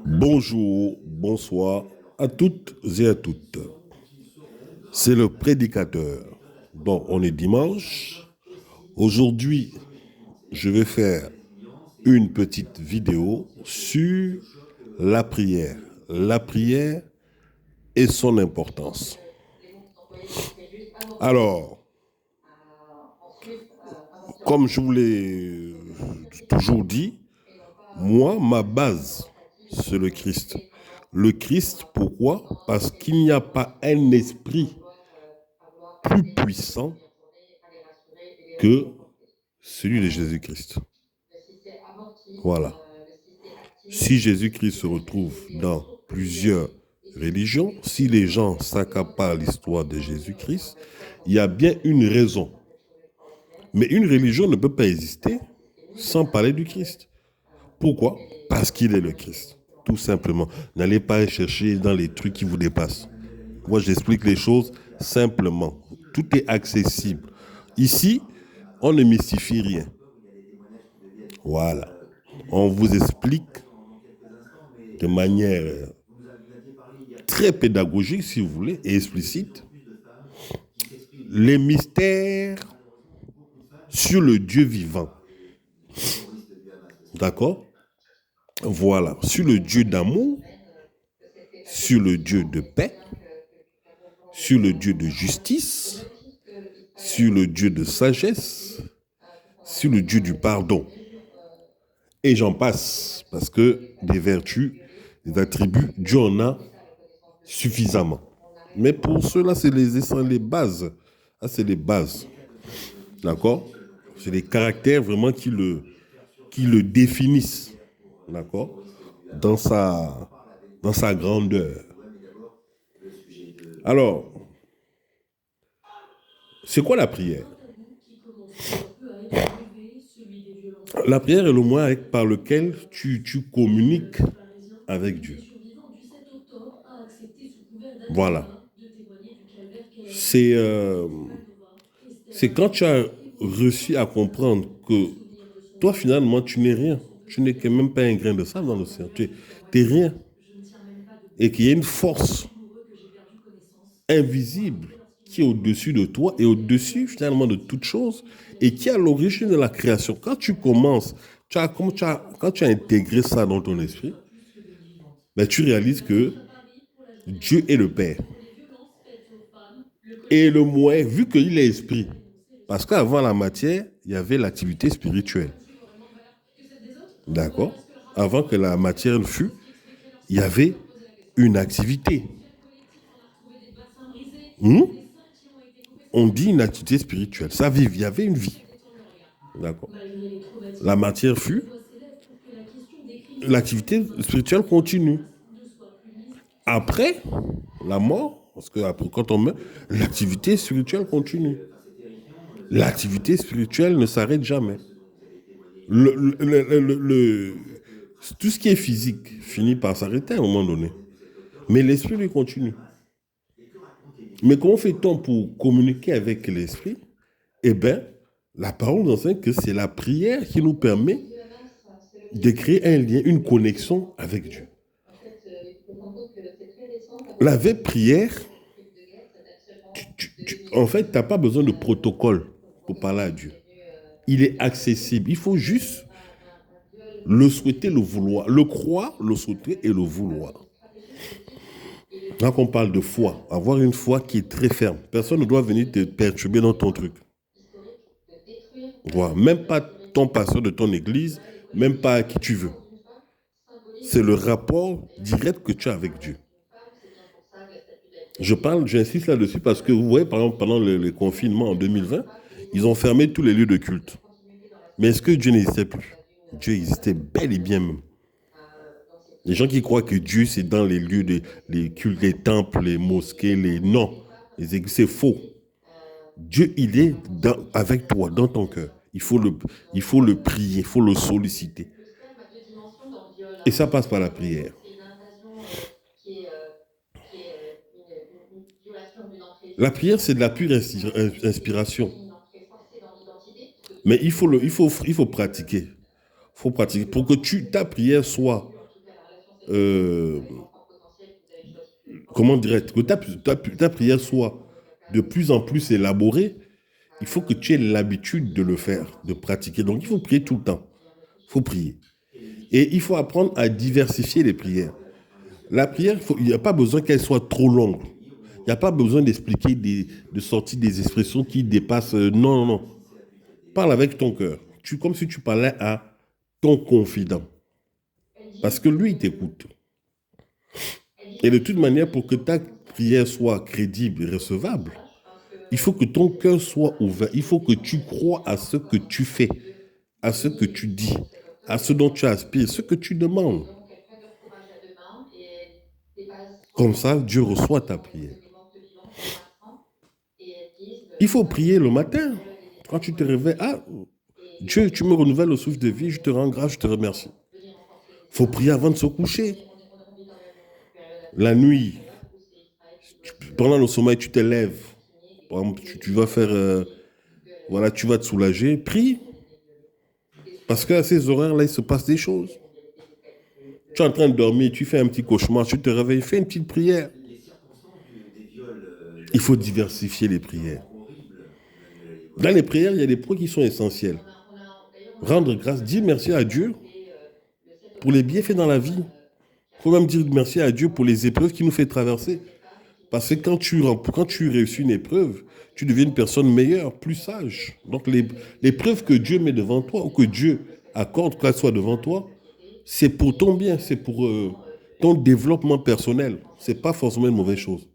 Bonjour, bonsoir à toutes et à toutes. C'est le prédicateur. Bon, on est dimanche. Aujourd'hui, je vais faire une petite vidéo sur la prière. La prière et son importance. Alors, comme je vous l'ai toujours dit, moi, ma base, c'est le Christ. Le Christ, pourquoi? Parce qu'il n'y a pas un esprit plus puissant que celui de Jésus-Christ. Voilà. Si Jésus-Christ se retrouve dans plusieurs religions, si les gens s'accaparent l'histoire de Jésus-Christ, il y a bien une raison. Mais une religion ne peut pas exister sans parler du Christ. Pourquoi? Parce qu'il est le Christ. Tout simplement. N'allez pas chercher dans les trucs qui vous dépassent. Moi, j'explique les choses simplement. Tout est accessible. Ici, on ne mystifie rien. Voilà. On vous explique de manière très pédagogique, si vous voulez, et explicite, les mystères sur le Dieu vivant. D'accord? Voilà. Sur le Dieu d'amour, sur le Dieu de paix, sur le Dieu de justice, sur le Dieu de sagesse, sur le Dieu du pardon. Et j'en passe, parce que des vertus, des attributs, Dieu en a suffisamment. Mais pour cela, c'est les bases. Ah, c'est les bases. D'accord? C'est les caractères vraiment qui le définissent. D'accord? Dans dans sa grandeur. Alors, c'est quoi la prière? La prière est le moyen par lequel tu communiques avec Dieu. Voilà. C'est euh, c'est quand tu as réussi à comprendre que toi, finalement, tu n'es rien. Tu n'es que même pas un grain de sable dans l'océan. Tu n'es rien. Et qu'il y a une force invisible qui est au-dessus de toi et au-dessus, finalement, de toute chose et qui est à l'origine de la création. Quand tu commences, quand tu as intégré ça dans ton esprit, ben, tu réalises que Dieu est le Père. Et le moyen, vu qu'il est esprit, parce qu'avant la matière, il y avait l'activité spirituelle. D'accord? Avant que la matière ne fût, il y avait une activité. Hmm? On dit une activité spirituelle. Ça vit, il y avait une vie. D'accord? La matière fut, l'activité spirituelle continue. Après la mort, parce que après, quand on meurt, l'activité spirituelle continue. L'activité spirituelle ne s'arrête jamais. Le, le, le, le, le, tout ce qui est physique finit par s'arrêter à un moment donné. Mais l'esprit lui continue. Mais comment fait-on pour communiquer avec l'esprit? Eh bien, la parole nous enseigne que c'est la prière qui nous permet de créer un lien, une connexion avec Dieu. La vraie prière, en fait, tu n'as pas besoin de protocole pour parler à Dieu. Il est accessible. Il faut juste le souhaiter, le vouloir. Le croire, le souhaiter et le vouloir. Quand on parle de foi, avoir une foi qui est très ferme. Personne ne doit venir te perturber dans ton truc. Voilà. Même pas ton pasteur de ton église, même pas à qui tu veux. C'est le rapport direct que tu as avec Dieu. J'insiste là-dessus parce que vous voyez, par exemple, pendant le confinement en 2020, ils ont fermé tous les lieux de culte. Mais est-ce que Dieu n'existait plus? Dieu existait bel et bien même. Les gens qui croient que Dieu, c'est dans les lieux les cultes, les temples, les mosquées, les... Non, les églises, c'est faux. Dieu, il est avec toi, dans ton cœur. Il faut le prier, il faut le solliciter. Et ça passe par la prière. La prière, c'est de la pure inspiration. Mais il faut pratiquer. Il faut pratiquer pour que ta prière soit euh, comment dirais-je, que ta prière soit de plus en plus élaborée, il faut que tu aies l'habitude de le faire, de pratiquer. Donc, il faut prier tout le temps. Il faut prier. Et il faut apprendre à diversifier les prières. La prière, il n'y a pas besoin qu'elle soit trop longue. Il n'y a pas besoin d'expliquer, de sortir des expressions qui dépassent. Non, non, non. Parle avec ton cœur. Comme si tu parlais à ton confident. Parce que lui, il t'écoute. Et de toute manière, pour que ta prière soit crédible et recevable, il faut que ton cœur soit ouvert. Il faut que tu crois à ce que tu fais, à ce que tu dis, à ce dont tu aspires, ce que tu demandes. Comme ça, Dieu reçoit ta prière. Il faut prier le matin. Quand tu te réveilles, ah, Dieu, tu me renouvelles le souffle de vie, je te rends grâce, je te remercie. Il faut prier avant de se coucher. La nuit, pendant le sommeil, tu te lèves. Par exemple, tu vas faire, voilà, tu vas te soulager. Prie. Parce qu'à ces horaires-là, il se passe des choses. Tu es en train de dormir, tu fais un petit cauchemar, tu te réveilles, fais une petite prière. Il faut diversifier les prières. Dans les prières, il y a des points qui sont essentiels. Rendre grâce, dire merci à Dieu pour les bienfaits dans la vie. Il faut même dire merci à Dieu pour les épreuves qu'il nous fait traverser. Parce que quand tu réussis une épreuve, tu deviens une personne meilleure, plus sage. Donc l'épreuve que Dieu met devant toi, ou que Dieu accorde qu'elle soit devant toi, c'est pour ton bien, c'est pour ton développement personnel. Ce n'est pas forcément une mauvaise chose.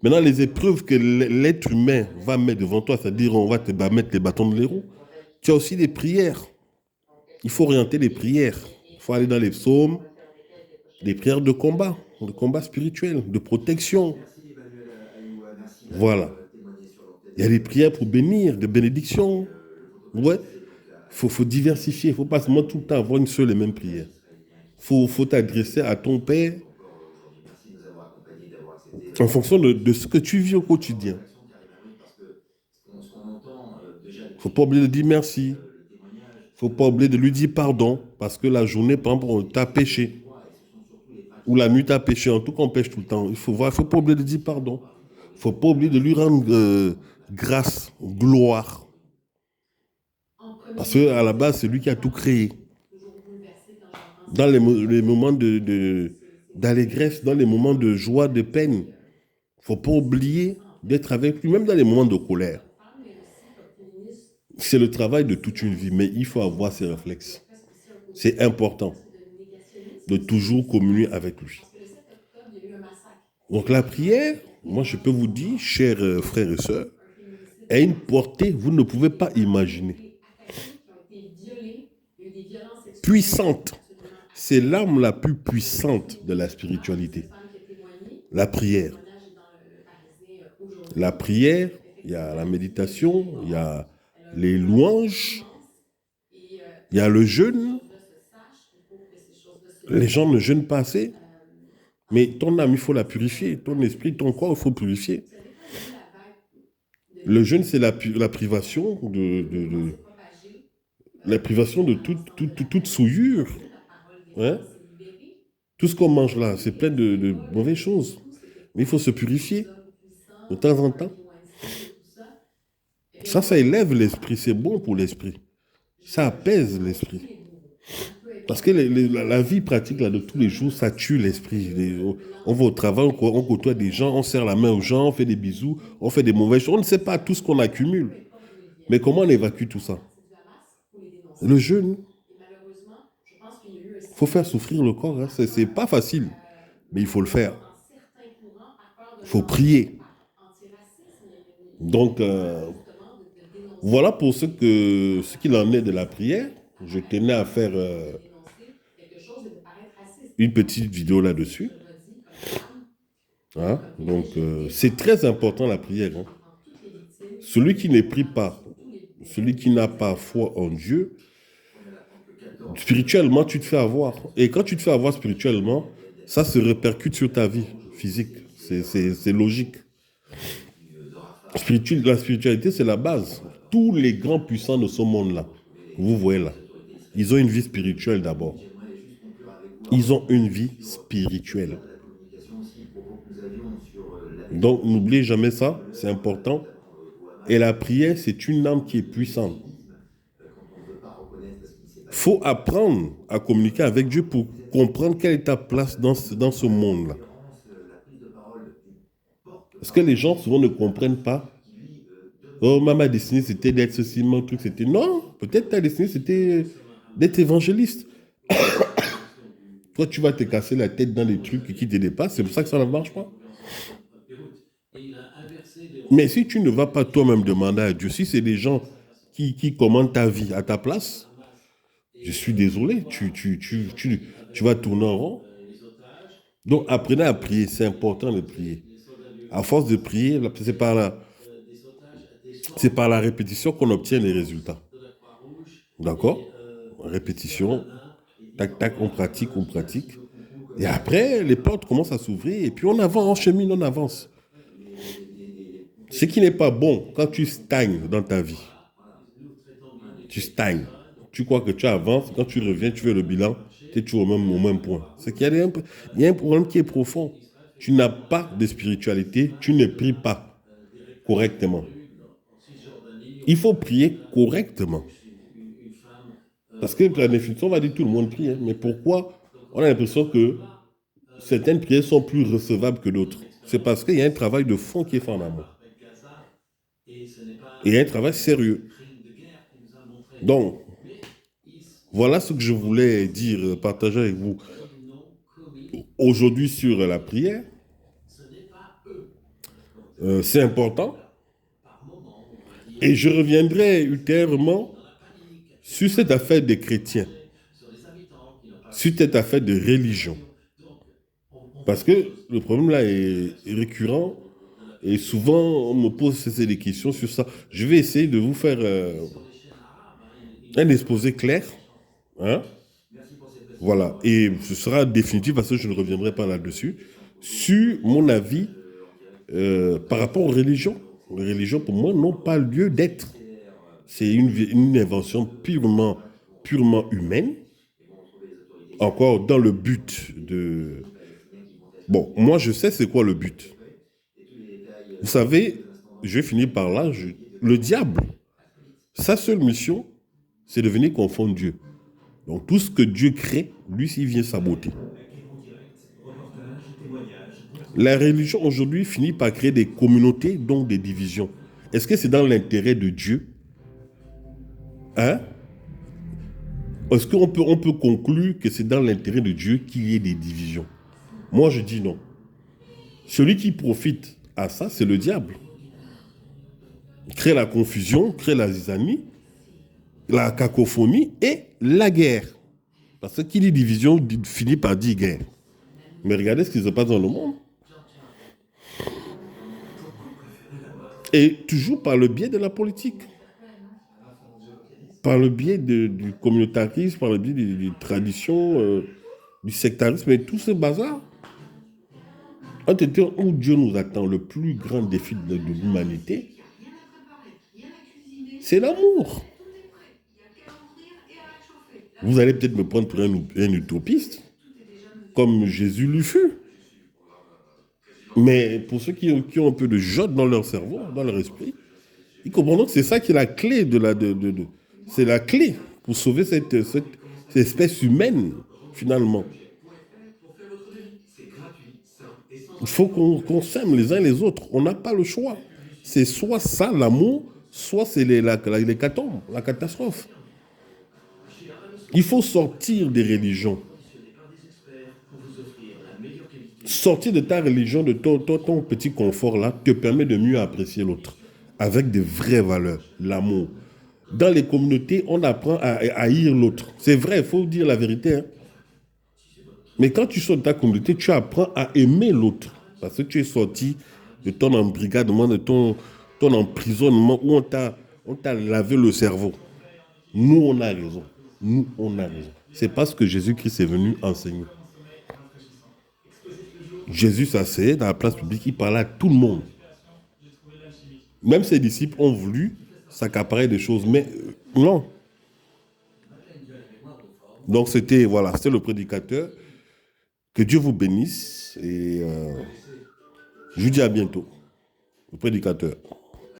Maintenant, les épreuves que l'être humain va mettre devant toi, c'est-à-dire on va te mettre les bâtons de les roues, tu as aussi des prières. Il faut orienter les prières. Il faut aller dans les psaumes, des prières de combat spirituel, de protection. Voilà. Il y a des prières pour bénir, de bénédiction. Ouais. Faut diversifier. Il ne faut pas seulement tout le temps avoir une seule et même prière. Faut t'adresser à ton Père en fonction de ce que tu vis au quotidien. Il ne faut pas oublier de dire merci. Il ne faut pas oublier de lui dire pardon. Parce que la journée, par exemple, on t'a péché. Ou la nuit t'a péché. En tout cas, on pêche tout le temps. Faut pas oublier de dire pardon. Il ne faut pas oublier de lui rendre grâce, gloire. Parce qu'à la base, c'est lui qui a tout créé. Dans les moments d'allégresse, dans les moments de joie, de peine, il ne faut pas oublier d'être avec lui, même dans les moments de colère. C'est le travail de toute une vie, mais il faut avoir ces réflexes. C'est important de toujours communier avec lui. Donc la prière, moi je peux vous dire, chers frères et sœurs, a une portée, vous ne pouvez pas imaginer. Puissante. C'est l'arme la plus puissante de la spiritualité. La prière. La prière, il y a la méditation, il y a les louanges, il y a le jeûne. Les gens ne jeûnent pas assez, mais ton âme, il faut la purifier. Ton esprit, ton corps, il faut purifier. Le jeûne, c'est la privation la privation de toute souillure. Hein? Tout ce qu'on mange là, c'est plein de mauvaises choses. Mais il faut se purifier de temps en temps. Ça élève l'esprit, c'est bon pour l'esprit. Ça apaise l'esprit. Parce que la vie pratique là, de tous les jours, ça tue l'esprit. On va au travail, on côtoie des gens, on serre la main aux gens, on fait des bisous, on fait des mauvaises choses. On ne sait pas tout ce qu'on accumule. Mais comment on évacue tout ça? Le jeûne. Il faut faire souffrir le corps. Hein. C'est pas facile, mais il faut le faire. Il faut prier. Donc, voilà pour ce qu'il en est de la prière. Je tenais à faire une petite vidéo là-dessus. Hein? Donc, c'est très important la prière. Hein? Celui qui ne prie pas, celui qui n'a pas foi en Dieu, spirituellement, tu te fais avoir. Et quand tu te fais avoir spirituellement, ça se répercute sur ta vie physique. C'est logique. La spiritualité, c'est la base. Tous les grands puissants de ce monde-là, vous voyez là, ils ont une vie spirituelle d'abord. Ils ont une vie spirituelle. Donc, n'oubliez jamais ça, c'est important. Et la prière, c'est une âme qui est puissante. Il faut apprendre à communiquer avec Dieu pour comprendre quelle est ta place dans ce monde-là. Parce que les gens souvent ne comprennent pas. Oh, ma destinée, c'était d'être ceci, mon truc, c'était... Non, peut-être ta destinée, c'était d'être évangéliste. Toi, tu vas te casser la tête dans les trucs qui te dépassent. C'est pour ça que ça ne marche pas. Mais si tu ne vas pas toi-même demander à Dieu, si c'est des gens qui commandent ta vie à ta place, je suis désolé, tu vas tourner en rond. Donc, apprenez à prier. C'est important de prier. À force de prier, c'est par la répétition qu'on obtient les résultats. D'accord? Répétition, tac, tac, on pratique, on pratique. Et après, les portes commencent à s'ouvrir et puis on avance, on chemine, on avance. Ce qui n'est pas bon quand tu stagnes dans ta vie. Tu stagnes. Tu crois que tu avances, quand tu reviens, tu fais le bilan, tu es toujours au même point. C'est qu'il y a un problème qui est profond. Tu n'as pas de spiritualité, tu ne pries pas correctement. Il faut prier correctement. Parce que la définition va dire tout le monde prie. Hein. Mais pourquoi on a l'impression que certaines prières sont plus recevables que d'autres? C'est parce qu'il y a un travail de fond qui est fait en amont. Et il y a un travail sérieux. Donc, voilà ce que je voulais dire, partager avec vous aujourd'hui sur la prière. C'est important. Et je reviendrai ultérieurement sur cette affaire des chrétiens, sur cette affaire de religion. Parce que le problème là est récurrent et souvent on me pose des questions sur ça. Je vais essayer de vous faire un exposé clair. Hein? Voilà. Et ce sera définitif parce que je ne reviendrai pas là-dessus. Sur mon avis par rapport aux religions. Les religions, pour moi, n'ont pas lieu d'être. C'est une invention purement humaine. Encore dans le but de... Bon, moi, je sais c'est quoi le but. Vous savez, je vais finir par là. Le diable, sa seule mission, c'est de venir confondre Dieu. Donc, tout ce que Dieu crée, lui, il vient saboter. La religion, aujourd'hui, finit par créer des communautés, donc des divisions. Est-ce que c'est dans l'intérêt de Dieu? Hein? Est-ce on peut conclure que c'est dans l'intérêt de Dieu qu'il y ait des divisions? Moi, je dis non. Celui qui profite à ça, c'est le diable. Il crée la confusion, crée la zizanie, la cacophonie et la guerre. Parce que qui dit division finit par dire guerre. Mais regardez ce qui se passe dans le monde. Et toujours par le biais de la politique. Par le biais du communautarisme, par le biais des traditions, du sectarisme et tout ce bazar. En temps où Dieu nous attend, le plus grand défi de l'humanité, c'est l'amour. Vous allez peut-être me prendre pour un utopiste, comme Jésus le fut. Mais pour ceux qui ont un peu de jote dans leur cerveau, dans leur esprit, ils comprendront que c'est ça qui est la clé c'est la clé pour sauver cette espèce humaine, finalement. Il faut qu'on s'aime les uns les autres. On n'a pas le choix. C'est soit ça, l'amour, soit c'est l'hécatombe, la catastrophe. Il faut sortir des religions. Sortir de ta religion, de ton petit confort là, te permet de mieux apprécier l'autre. Avec de vraies valeurs, l'amour. Dans les communautés, on apprend à haïr l'autre. C'est vrai, il faut dire la vérité. Hein. Mais quand tu sors de ta communauté, tu apprends à aimer l'autre. Parce que tu es sorti de ton embrigadement, de ton emprisonnement où on t'a lavé le cerveau. Nous, on a raison. Nous, on a raison. C'est parce que Jésus-Christ est venu enseigner. Jésus s'asseyait dans la place publique, il parlait à tout le monde. Même ses disciples ont voulu s'accaparer des choses, mais non. Donc c'était le prédicateur. Que Dieu vous bénisse et je vous dis à bientôt, le prédicateur.